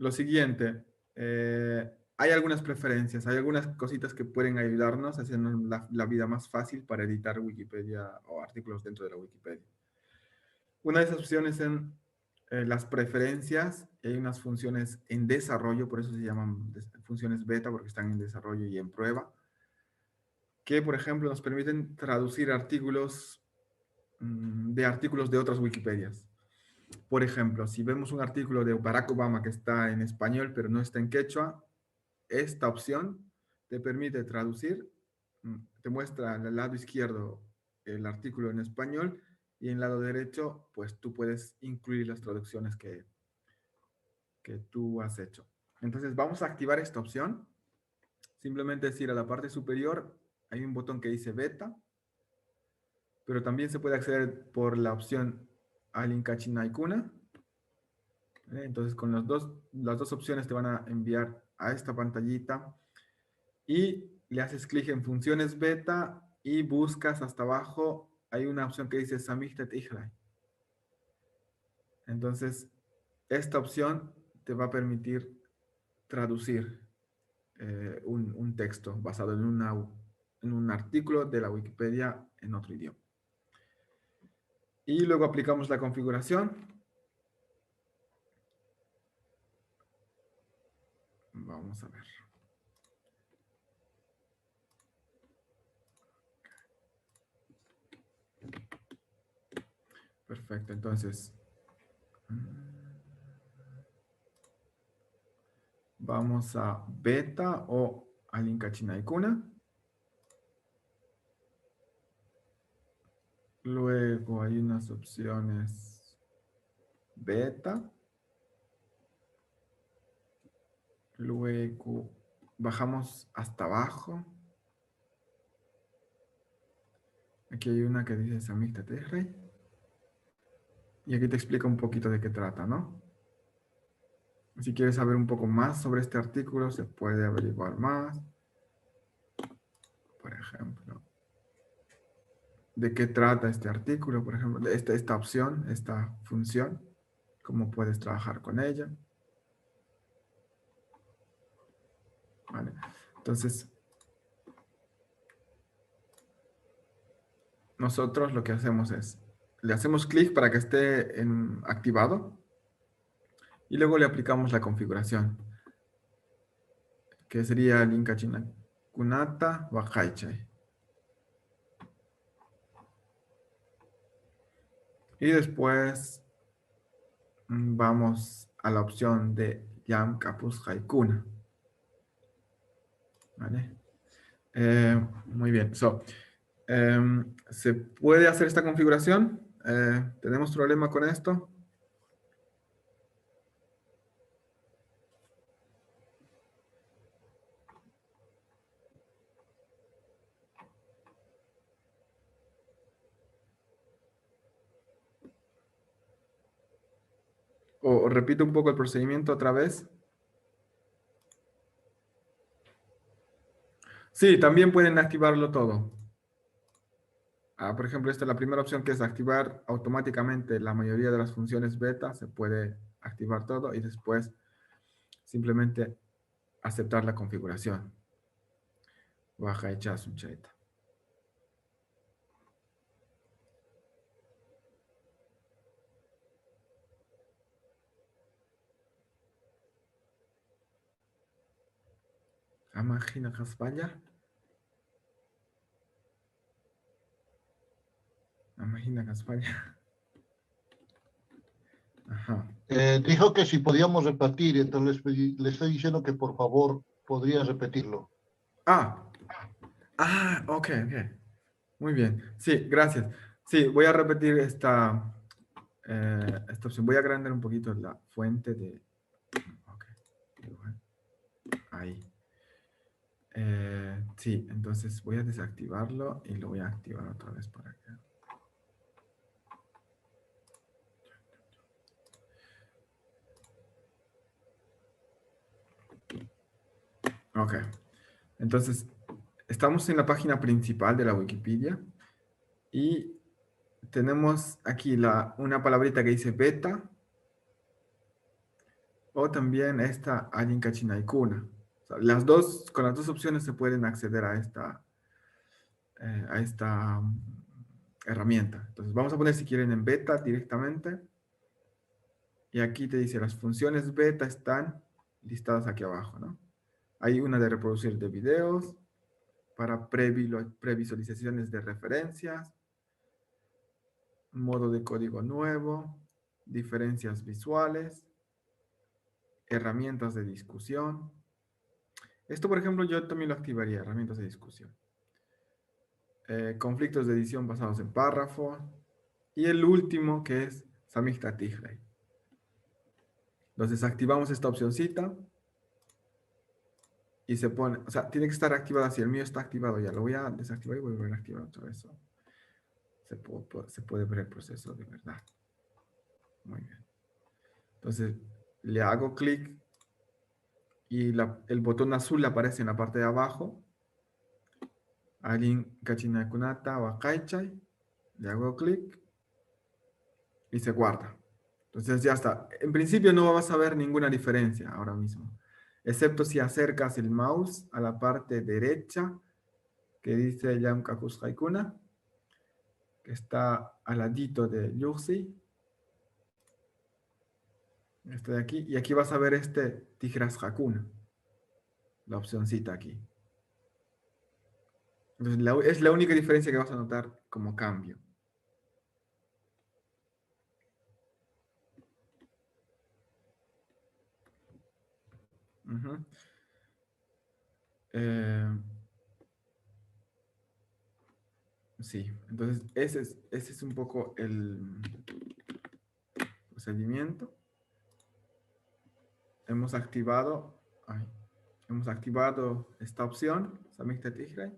lo siguiente, hay algunas preferencias, hay algunas cositas que pueden ayudarnos a hacernos la vida más fácil para editar Wikipedia o artículos dentro de la Wikipedia. Una de esas opciones en las preferencias, y hay unas funciones en desarrollo, por eso se llaman funciones beta, porque están en desarrollo y en prueba, que, por ejemplo, nos permiten traducir artículos de artículos de otras Wikipedias. Por ejemplo, si vemos un artículo de Barack Obama que está en español, pero no está en quechua, esta opción te permite traducir, te muestra en el lado izquierdo el artículo en español y en el lado derecho, pues tú puedes incluir las traducciones que tú has hecho. Entonces vamos a activar esta opción. Simplemente decir a la parte superior, hay un botón que dice beta, pero también se puede acceder por la opción Alinkachinaikuna. Entonces con las dos opciones te van a enviar a esta pantallita y le haces clic en funciones beta y buscas hasta abajo, hay una opción que dice Samihtet Ijrai. Entonces, esta opción te va a permitir traducir un texto basado en un artículo de la Wikipedia en otro idioma. Y luego aplicamos la configuración. Vamos a ver. Perfecto, entonces vamos a beta o Alinkachinaikuna. Luego hay unas opciones beta. Luego bajamos hasta abajo. Aquí hay una que dice Samihtet Ijrai. Y aquí te explica un poquito de qué trata, ¿no? Si quieres saber un poco más sobre este artículo, se puede averiguar más. Por ejemplo, de qué trata este artículo, por ejemplo, esta opción, esta función, cómo puedes trabajar con ella. Vale. Entonces, nosotros lo que hacemos es, le hacemos clic para que esté activado y luego le aplicamos la configuración, que sería Linkachinakunata Wakaichai. Y después vamos a la opción de Yam Kapus Haikuna. ¿Vale? Muy bien. ¿Se puede hacer esta configuración? ¿Tenemos problema con esto? O repito un poco el procedimiento otra vez. Sí, también pueden activarlo todo. Por ejemplo, esta es la primera opción, que es activar automáticamente la mayoría de las funciones beta. Se puede activar todo y después simplemente aceptar la configuración. Baja hecha sunchaita. Imagina Caspalla. Imagina Caspalla. Ajá. Dijo que si podíamos repetir, entonces le estoy diciendo que por favor podría repetirlo. Ok. Muy bien. Sí, gracias. Sí, voy a repetir esta opción. Voy a agrandar un poquito la fuente de... Ok. Ahí. Sí, entonces voy a desactivarlo y lo voy a activar otra vez para que... Ok. Entonces, estamos en la página principal de la Wikipedia y tenemos aquí una palabrita que dice beta. o también esta Ayinkachinaikuna. O sea, las dos, con las dos opciones se pueden acceder a esta herramienta. Entonces vamos a poner si quieren en beta directamente. Y aquí te dice las funciones beta están listadas aquí abajo, ¿no? Hay una de reproducir de videos, para previsualizaciones de referencias, modo de código nuevo, diferencias visuales, herramientas de discusión. Esto, por ejemplo, yo también lo activaría, herramientas de discusión. Conflictos de edición basados en párrafos. Y el último que es Samizdat Tigray. Entonces activamos esta opcióncita y se pone, o sea, tiene que estar activada. Si el mío está activado ya, lo voy a desactivar y voy a volver a activar otra vez. Se puede ver el proceso de verdad. Muy bien. Entonces le hago clic y el botón azul aparece en la parte de abajo. Alin Kachinakunata o Akaichai. Le hago clic y se guarda. Entonces ya está. En principio no vas a ver ninguna diferencia ahora mismo, excepto si acercas el mouse a la parte derecha que dice Yamkakus Haikuna, que está al ladito de Yuxi. Este de aquí. Y aquí vas a ver este Tigras Hakuna, la opcióncita aquí. Entonces es la única diferencia que vas a notar como cambio. Ujú. Eh, sí, entonces ese es un poco el procedimiento. Hemos activado esta opción, Samizdat Tigray.